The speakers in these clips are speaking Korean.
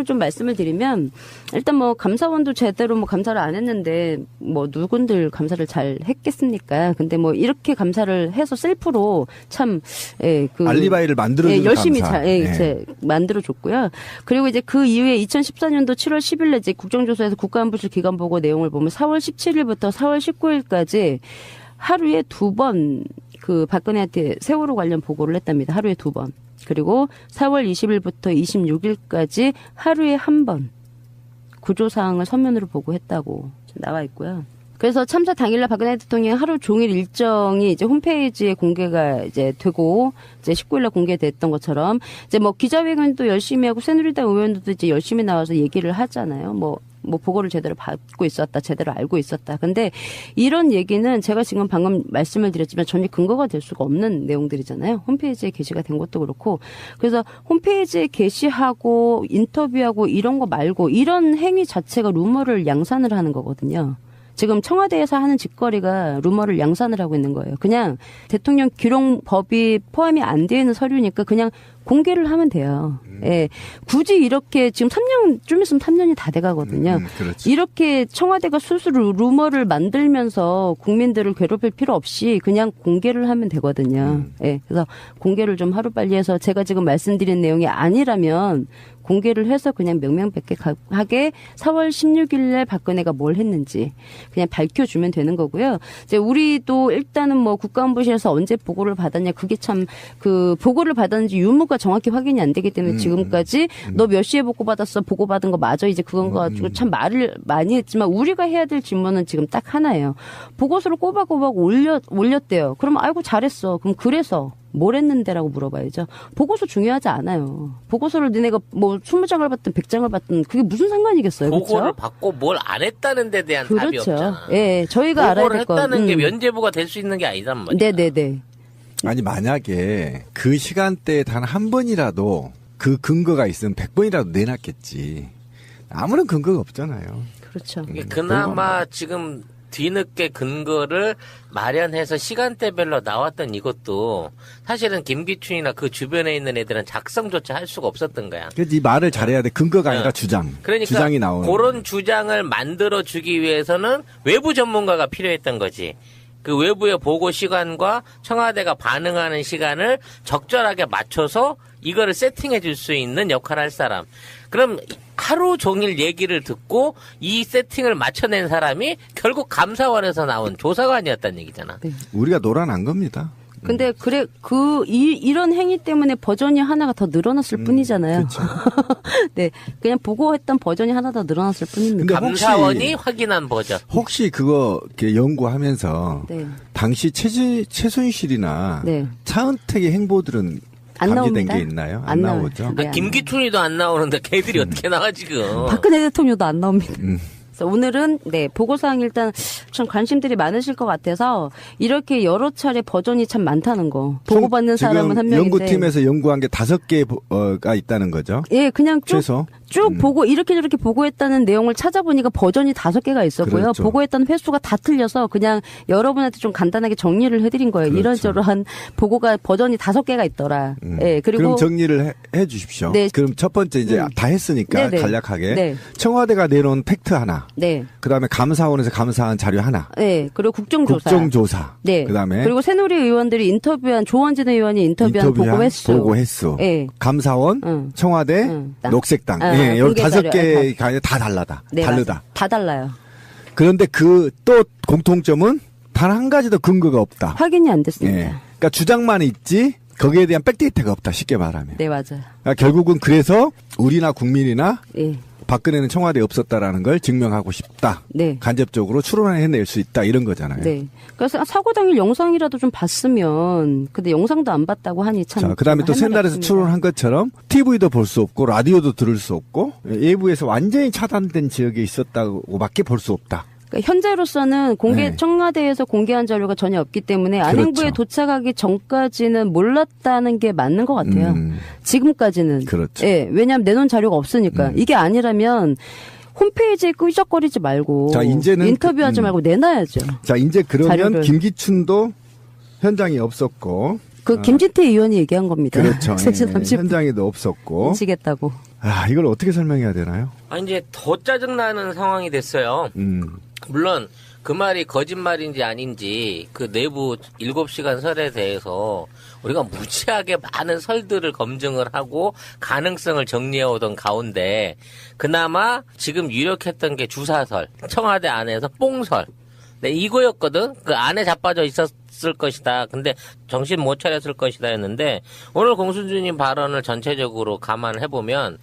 좀 말씀을 드리면 일단 뭐 감사원도 제대로 뭐 감사를 안 했는데 뭐 누군들 감사를 잘 했겠습니까? 근데 뭐 이렇게 감사를 해서 셀프로 참 그 알리바이를 만들어주는 열심히 감사. 잘 이제 만들어줬고요. 그리고 이제 그 이후에 2014년도 7월 10일에 이제 국정조사에서 국가안보실 기간 보고 내용을 보면 4월 17일부터 4월 19일까지 하루에 2번 그 박근혜한테 세월호 관련 보고를 했답니다. 하루에 2번. 그리고 4월 20일부터 26일까지 하루에 1번 구조사항을 서면으로 보고했다고 나와 있고요. 그래서 참사 당일날 박근혜 대통령의 하루 종일 일정이 이제 홈페이지에 공개가 이제 되고 이제 19일날 공개됐던 것처럼 이제 뭐 기자회견도 열심히 하고 새누리당 의원들도 이제 열심히 나와서 얘기를 하잖아요. 뭐 보고를 제대로 받고 있었다, 제대로 알고 있었다. 근데 이런 얘기는 제가 지금 방금 말씀을 드렸지만 전혀 근거가 될 수가 없는 내용들이잖아요. 홈페이지에 게시가 된 것도 그렇고. 그래서 홈페이지에 게시하고 인터뷰하고 이런 거 말고 이런 행위 자체가 루머를 양산을 하는 거거든요. 지금 청와대에서 하는 짓거리가 루머를 양산을 하고 있는 거예요. 그냥 대통령 기록법이 포함이 안 되어 있는 서류니까 그냥 공개를 하면 돼요. 예. 굳이 이렇게 지금 3년, 좀 있으면 3년이 다 돼가거든요. 이렇게 청와대가 스스로 루머를 만들면서 국민들을 괴롭힐 필요 없이 그냥 공개를 하면 되거든요. 예. 그래서 공개를 좀 하루빨리 해서 제가 지금 말씀드린 내용이 아니라면 공개를 해서 그냥 명명백백하게 4월 16일에 박근혜가 뭘 했는지 그냥 밝혀주면 되는 거고요. 이제 우리도 일단은 뭐 국가안보실에서 언제 보고를 받았냐 그게 참 그 보고를 받았는지 유무가 정확히 확인이 안 되기 때문에 지금까지 너 몇 시에 보고받았어 보고받은 거 맞아 이제 그건 거 가지고 참 말을 많이 했지만 우리가 해야 될 질문은 지금 딱 하나예요. 보고서를 꼬박꼬박 올렸대요. 그럼 아이고 잘했어. 그럼 그래서 뭘 했는데라고 물어봐야죠. 보고서 중요하지 않아요. 보고서를 너네가 뭐 20장을 받든 100장을 받든 그게 무슨 상관이겠어요. 보고를 그렇죠? 받고 뭘 안 했다는 데 대한 답이 그렇죠. 없잖아. 예, 저희가 알아야 보고를 될 건. 했다는 게 면죄부가 될 수 있는 게 아니단 말이야. 네네네. 아니 만약에 그 시간대에 단 한 번이라도 그 근거가 있으면 100번이라도 내놨겠지. 아무런 근거가 없잖아요. 그렇죠. 그나마 지금 뒤늦게 근거를 마련해서 시간대별로 나왔던 이것도 사실은 김기춘이나 그 주변에 있는 애들은 작성조차 할 수가 없었던 거야. 그래서 이 말을 잘해야 돼. 근거가 아니라 주장. 그러니까 주장이 나오는. 그런 주장을 만들어주기 위해서는 외부 전문가가 필요했던 거지. 그 외부의 보고 시간과 청와대가 반응하는 시간을 적절하게 맞춰서 이거를 세팅해 줄 수 있는 역할을 할 사람. 그럼 하루 종일 얘기를 듣고 이 세팅을 맞춰낸 사람이 결국 감사원에서 나온 조사관이었다는 얘기잖아. 네. 우리가 놀아난 겁니다. 근데 이런 행위 때문에 버전이 하나가 더 늘어났을 뿐이잖아요. 네. 그냥 보고했던 버전이 하나 더 늘어났을 뿐입니다. 근데 감사원이 확인한 버전. 혹시 그거 이렇게 연구하면서 네. 당시 최순실이나 네. 차은택의 행보들은 안 감지된 나옵니다. 게 있나요? 안 나오죠. 나와요. 네, 김기춘이도 안 나오는데 걔들이 어떻게 나와 지금. 박근혜 대통령도 안 나옵니다. 그래서 오늘은 보고사항 일단 참 관심들이 많으실 것 같아서 이렇게 여러 차례 버전이 참 많다는 거. 보고받는 사람은 한 명인데. 연구팀에서 연구한 게 5개가 있다는 거죠. 예, 그냥 최소. 쭉 보고 이렇게 저렇게 보고했다는 내용을 찾아보니까 버전이 5개가 있었고요. 그렇죠. 보고했던 횟수가 다 틀려서 그냥 여러분한테 좀 간단하게 정리를 해드린 거예요. 그렇죠. 이런저런 보고가 버전이 5개가 있더라. 예, 그리고 그럼 정리를 해 주십시오. 네. 그럼 첫 번째 이제 다 했으니까 네네. 간략하게 네. 청와대가 내놓은 팩트 하나. 네. 그다음에 감사원에서 감사한 자료 하나. 네. 그리고 국정조사. 국정조사. 네. 그다음에 그리고 새누리 의원들이 인터뷰한 조원진 의원이 인터뷰한 보고 횟수. 보고 횟수. 네. 감사원, 청와대, 녹색당. 예, 여기 5개가 다 달라다. 네, 다르다. 다 달라요. 그런데 그 또 공통점은 단 한 가지도 근거가 없다. 확인이 안 됐습니다. 예. 그러니까 주장만 있지 거기에 대한 백데이터가 없다. 쉽게 말하면. 네, 맞아요. 그러니까 결국은 그래서 우리나 국민이나 예. 박근혜는 청와대에 없었다라는 걸 증명하고 싶다. 네. 간접적으로 추론해낼 수 있다. 이런 거잖아요. 네. 그래서 사고 당일 영상이라도 좀 봤으면, 근데 영상도 안 봤다고 하니 참. 자, 그 다음에 또 새날에서 추론한 것처럼 TV도 볼 수 없고 라디오도 들을 수 없고 외부에서 완전히 차단된 지역에 있었다고밖에 볼 수 없다. 그러니까 현재로서는 네. 청와대에서 공개한 자료가 전혀 없기 때문에 안행부에 그렇죠. 도착하기 전까지는 몰랐다는 게 맞는 것 같아요. 지금까지는. 그렇죠. 예, 왜냐하면 내놓은 자료가 없으니까. 이게 아니라면 홈페이지에 끄적거리지 말고. 자, 이제는 인터뷰하지 말고 내놔야죠. 자, 이제 그러면 자료를. 김기춘도 현장에 없었고. 김진태 의원이 얘기한 겁니다. 그렇죠. 3시 30분. 현장에도 없었고. 미치겠다고. 이걸 어떻게 설명해야 되나요? 이제 더 짜증나는 상황이 됐어요. 물론 그 말이 거짓말인지 아닌지 그 내부 7시간 설에 대해서 우리가 무지하게 많은 설들을 검증을 하고 가능성을 정리해오던 가운데 그나마 지금 유력했던 게 주사설, 청와대 안에서 뽕설. 네, 이거였거든. 그 안에 자빠져 있었을 것이다. 근데 정신 못 차렸을 것이다 했는데 오늘 공수주님 발언을 전체적으로 감안해보면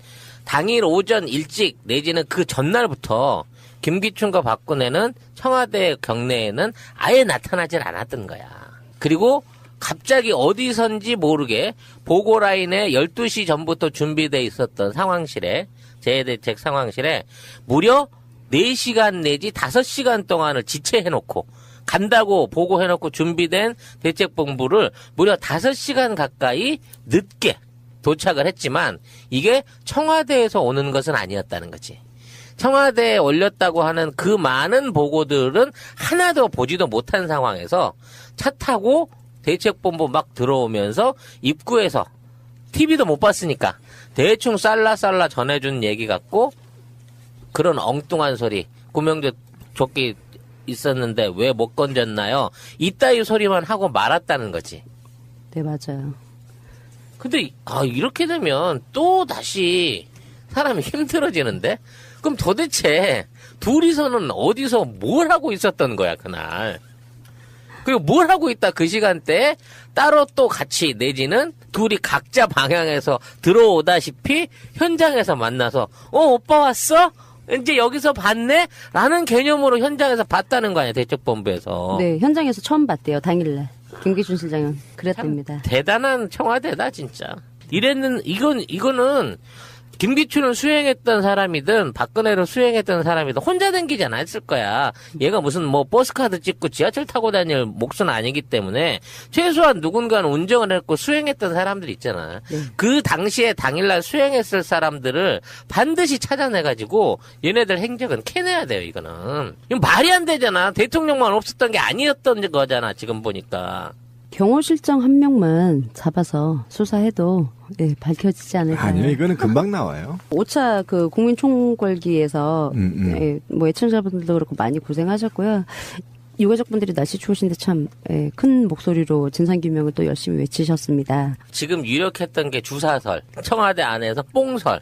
당일 오전 일찍 내지는 그 전날부터 김기춘과 박근혜는 청와대 경내에는 아예 나타나질 않았던 거야. 그리고 갑자기 어디선지 모르게 보고라인에 12시 전부터 준비돼 있었던 상황실에, 재해대책 상황실에 무려 4시간 내지 5시간 동안을 지체해놓고 간다고 보고해놓고 준비된 대책본부를 무려 5시간 가까이 늦게 도착을 했지만 이게 청와대에서 오는 것은 아니었다는 거지. 청와대에 올렸다고 하는 그 많은 보고들은 하나도 보지도 못한 상황에서 차 타고 대책본부 막 들어오면서 입구에서 TV도 못 봤으니까 대충 쌀라쌀라 전해준 얘기 같고 그런 엉뚱한 소리 구명조 조끼 있었는데 왜 못 건졌나요? 이따위 소리만 하고 말았다는 거지. 네, 맞아요. 근데 이렇게 되면 또 다시 사람이 힘들어지는데? 그럼 도대체 둘이서는 어디서 뭘 하고 있었던 거야 그날? 그리고 뭘 하고 있다 그 시간대에 따로 또 같이 내지는 둘이 각자 방향에서 들어오다시피 현장에서 만나서 오빠 왔어? 이제 여기서 봤네? 라는 개념으로 현장에서 봤다는 거 아니야 대책본부에서. 네, 현장에서 처음 봤대요. 당일날. 김기춘 실장은 그랬답니다. 대단한 청와대다 진짜. 이거는 김기춘을 수행했던 사람이든 박근혜를 수행했던 사람이든 혼자 댕기지 않았을 거야. 얘가 무슨 뭐 버스카드 찍고 지하철 타고 다닐 몫은 아니기 때문에 최소한 누군가는 운전을 했고 수행했던 사람들 있잖아. 네. 그 당시에 당일날 수행했을 사람들을 반드시 찾아내가지고 얘네들 행적은 캐내야 돼요. 이거는. 이건 말이 안 되잖아. 대통령만 없었던 게 아니었던 거잖아. 지금 보니까. 경호실장 한 명만 잡아서 수사해도 밝혀지지 않을까요? 아니요, 이거는 금방 나와요. 5차 그 국민총궐기에서 뭐 애청자분들도 그렇고 많이 고생하셨고요. 유가족분들이 날씨 추우신데 참 큰 목소리로 진상규명을 또 열심히 외치셨습니다. 지금 유력했던 게 주사설, 청와대 안에서 뽕설.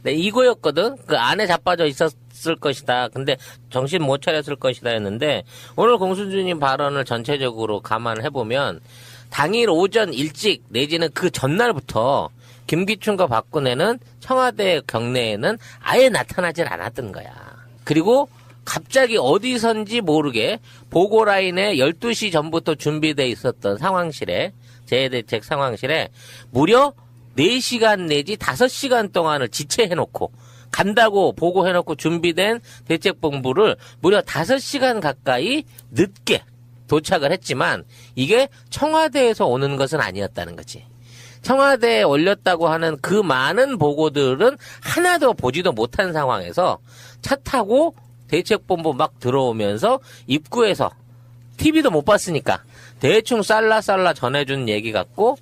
네, 이거였거든. 그 안에 자빠져 있었을 것이다. 근데 정신 못 차렸을 것이다 했는데 오늘 공수주님 발언을 전체적으로 감안해보면 당일 오전 일찍 내지는 그 전날부터 김기춘과 박근혜는 청와대 경내에는 아예 나타나질 않았던 거야. 그리고 갑자기 어디선지 모르게 보고라인에 12시 전부터 준비돼 있었던 상황실에, 재해대책 상황실에 무려 4시간 내지 5시간 동안을 지체해놓고 간다고 보고해놓고 준비된 대책본부를 무려 5시간 가까이 늦게 도착을 했지만 이게 청와대에서 오는 것은 아니었다는 거지. 청와대에 올렸다고 하는 그 많은 보고들은 하나도 보지도 못한 상황에서 차 타고 대책본부 막 들어오면서 입구에서 TV도 못 봤으니까 대충 쌀라쌀라 전해준 얘기 같고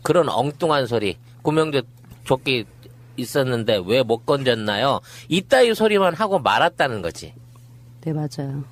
그런 엉뚱한 소리 구명조 조끼 있었는데 왜 못 건졌나요? 이따위 소리만 하고 말았다는 거지. 네, 맞아요.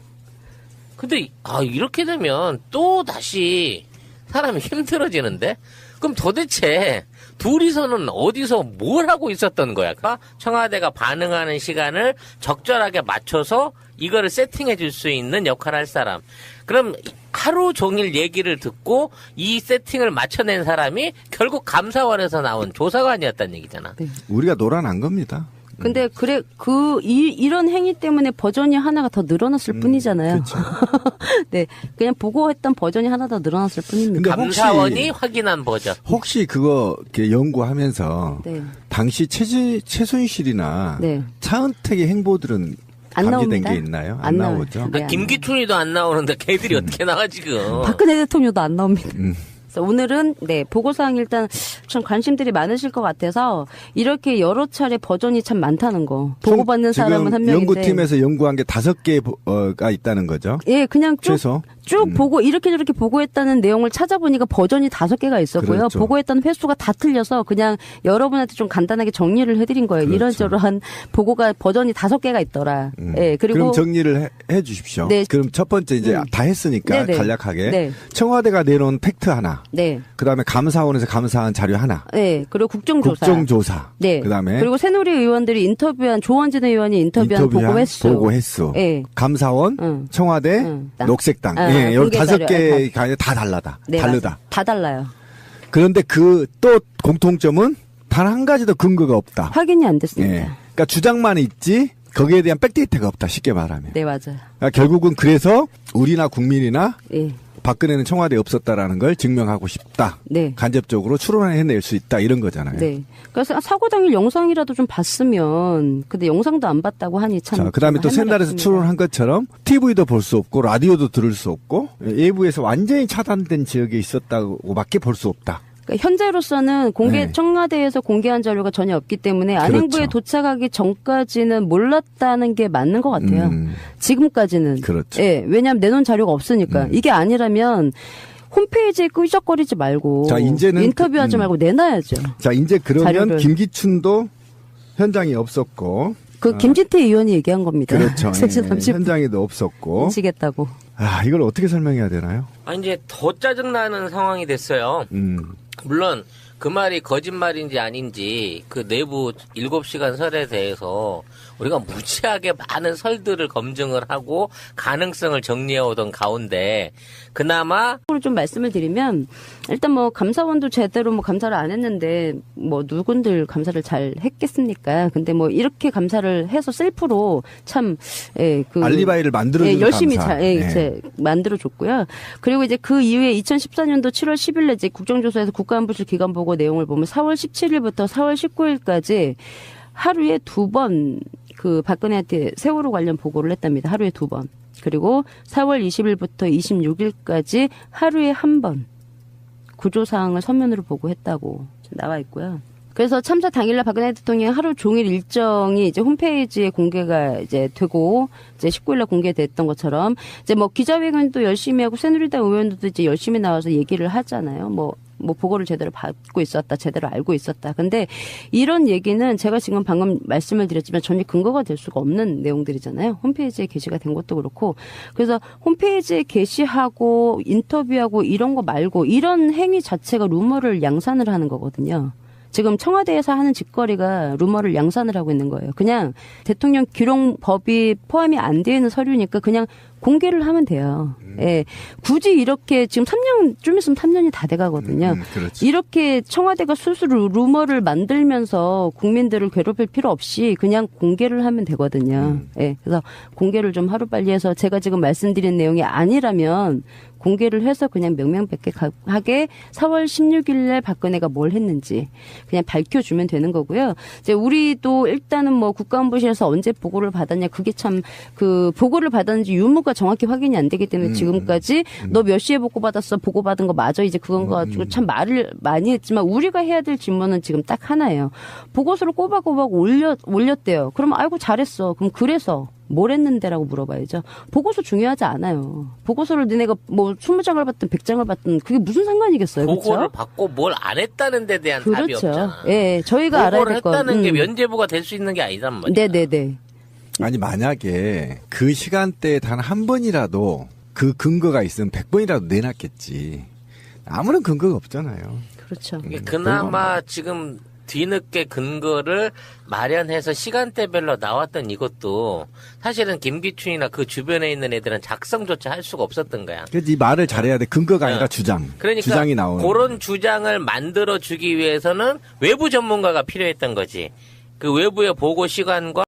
근데 이렇게 되면 또 다시 사람이 힘들어지는데? 그럼 도대체 둘이서는 어디서 뭘 하고 있었던 거야? 청와대가 반응하는 시간을 적절하게 맞춰서 이거를 세팅해 줄 수 있는 역할을 할 사람. 그럼 하루 종일 얘기를 듣고 이 세팅을 맞춰낸 사람이 결국 감사원에서 나온 조사관이었다는 얘기잖아. 네. 우리가 놀아난 겁니다. 근데 이런 행위 때문에 버전이 하나가 더 늘어났을 뿐이잖아요. 네, 그냥 보고했던 버전이 하나 더 늘어났을 뿐입니다. 감사원이 확인한 버전. 혹시 그거 이렇게 연구하면서 네. 당시 최순실이나 네. 차은택의 행보들은 안 감지된 나옵니다. 게 있나요? 안 나오죠. 나와요. 네, 김기춘이도 안 나오는데 걔들이 어떻게 나와 지금. 박근혜 대통령도 안 나옵니다. 그래서 오늘은 네 보고사항 일단 좀 관심들이 많으실 것 같아서 이렇게 여러 차례 버전이 참 많다는 거. 보고받는 사람은 한 명인데 연구팀에서 연구한 게 5개가 있다는 거죠. 예, 그냥 최소. 쭉 보고 이렇게 저렇게 보고했다는 내용을 찾아보니까 버전이 5개가 있었고요. 그렇죠. 보고했던 횟수가 다 틀려서 그냥 여러분한테 좀 간단하게 정리를 해드린 거예요. 그렇죠. 이런저런 보고가 버전이 5개가 있더라. 예, 그리고 그럼 정리를 해 주십시오. 네. 그럼 첫 번째 이제 다 했으니까 네네. 간략하게 네. 청와대가 내놓은 팩트 하나. 네. 그다음에 감사원에서 감사한 자료 하나. 네, 그리고 국정조사. 국정조사. 네. 그다음에 그리고 새누리 의원들이 인터뷰한 조원진 의원이 인터뷰한 보고 횟수. 보고 횟수. 네. 감사원, 응. 청와대, 응. 녹색당. 아, 예, 여기 공개 자료. 5개가 다 달라다. 네, 다르다. 맞아요. 다 달라요. 그런데 그 또 공통점은 단 한 가지도 근거가 없다. 확인이 안 됐습니다. 예. 그러니까 주장만 있지 거기에 대한 백데이터가 없다. 쉽게 말하면. 네, 맞아요. 그러니까 결국은 그래서 우리나 국민이나 예. 박근혜는 청와대에 없었다라는 걸 증명하고 싶다. 네. 간접적으로 추론해낼 수 있다. 이런 거잖아요. 네. 그래서 사고 당일 영상이라도 좀 봤으면, 근데 영상도 안 봤다고 하니 참. 자, 그다음에 또 할 말이 새날에서 없습니다. 추론한 것처럼 TV도 볼 수 없고 라디오도 들을 수 없고 외부에서 완전히 차단된 지역에 있었다고밖에 볼 수 없다. 그러니까 현재로서는 네. 청와대에서 공개한 자료가 전혀 없기 때문에 안행부에 그렇죠. 도착하기 전까지는 몰랐다는 게 맞는 것 같아요. 지금까지는. 그렇죠. 예, 왜냐하면 내놓은 자료가 없으니까. 이게 아니라면 홈페이지에 끄적거리지 말고 자, 이제는 인터뷰하지 말고 내놔야죠. 자, 이제 그러면 자료를. 김기춘도 현장에 없었고 그 김진태 의원이 얘기한 겁니다. 그렇죠. 3시 예, 30분 현장에도 없었고. 미치겠다고. 아, 이걸 어떻게 설명해야 되나요? 아, 이제 더 짜증나는 상황이 됐어요. 물론 그 말이 거짓말인지 아닌지 그 내부 7시간 설에 대해서 우리가 무지하게 많은 설들을 검증을 하고 가능성을 정리해오던 가운데 그나마 좀 말씀을 드리면 일단 뭐 감사원도 제대로 뭐 감사를 안 했는데 뭐 누군들 감사를 잘 했겠습니까? 근데 뭐 이렇게 감사를 해서 셀프로 참 그 알리바이를 만들어주는 열심히 감사. 잘 이제 만들어줬고요. 그리고 이제 그 이후에 2014년도 7월 10일에 이제 국정조사에서 국가안보실 기관 보고 내용을 보면 4월 17일부터 4월 19일까지 하루에 2번 그 박근혜한테 세월호 관련 보고를 했답니다. 하루에 2번. 그리고 4월 20일부터 26일까지 하루에 1번 구조사항을 서면으로 보고했다고 나와 있고요. 그래서 참사 당일날 박근혜 대통령의 하루 종일 일정이 이제 홈페이지에 공개가 이제 되고 이제 19일날 공개됐던 것처럼 이제 뭐 기자회견도 열심히 하고 새누리당 의원들도 이제 열심히 나와서 얘기를 하잖아요. 뭐 보고를 제대로 받고 있었다, 제대로 알고 있었다. 근데 이런 얘기는 제가 지금 방금 말씀을 드렸지만 전혀 근거가 될 수가 없는 내용들이잖아요. 홈페이지에 게시가 된 것도 그렇고. 그래서 홈페이지에 게시하고 인터뷰하고 이런 거 말고 이런 행위 자체가 루머를 양산을 하는 거거든요. 지금 청와대에서 하는 짓거리가 루머를 양산을 하고 있는 거예요. 그냥 대통령 기록법이 포함이 안 되어 있는 서류니까 그냥 공개를 하면 돼요. 예. 굳이 이렇게 지금 3년, 좀 있으면 3년이 다 돼가거든요. 그렇죠. 이렇게 청와대가 스스로 루머를 만들면서 국민들을 괴롭힐 필요 없이 그냥 공개를 하면 되거든요. 예. 그래서 공개를 좀 하루빨리 해서 제가 지금 말씀드린 내용이 아니라면 공개를 해서 그냥 명명백백하게 4월 16일에 박근혜가 뭘 했는지 그냥 밝혀주면 되는 거고요. 이제 우리도 일단은 뭐 국가안보실에서 언제 보고를 받았냐 그게 참 그 보고를 받았는지 유무가 정확히 확인이 안 되기 때문에 지금까지 너 몇 시에 보고받았어 보고받은 거 맞아 이제 그건 거 가지고 참 말을 많이 했지만 우리가 해야 될 질문은 지금 딱 하나예요. 보고서를 꼬박꼬박 올렸대요. 그러면 아이고 잘했어. 그럼 그래서 뭘 했는데라고 물어봐야죠. 보고서 중요하지 않아요. 보고서를 너네가 뭐 20장을 받든 100장을 받든 그게 무슨 상관이겠어요. 보고를 그렇죠? 받고 뭘 안 했다는 데 대한 답이 그렇죠. 없잖아. 예, 저희가 알아야 보고를 될 건. 했다는 게 면죄부가 될 수 있는 게 아니단 말이야. 네네네. 아니 만약에 그 시간대에 단 한 번이라도 그 근거가 있으면 100번이라도 내놨겠지. 아무런 근거가 없잖아요. 그렇죠. 이게 그나마 지금 뒤늦게 근거를 마련해서 시간대별로 나왔던 이것도 사실은 김기춘이나 그 주변에 있는 애들은 작성조차 할 수가 없었던 거야. 그래서 이 말을 잘해야 돼. 근거가 아니라 주장. 그러니까 주장이 나오는. 그런 주장을 만들어 주기 위해서는 외부 전문가가 필요했던 거지. 그 외부의 보고 시간과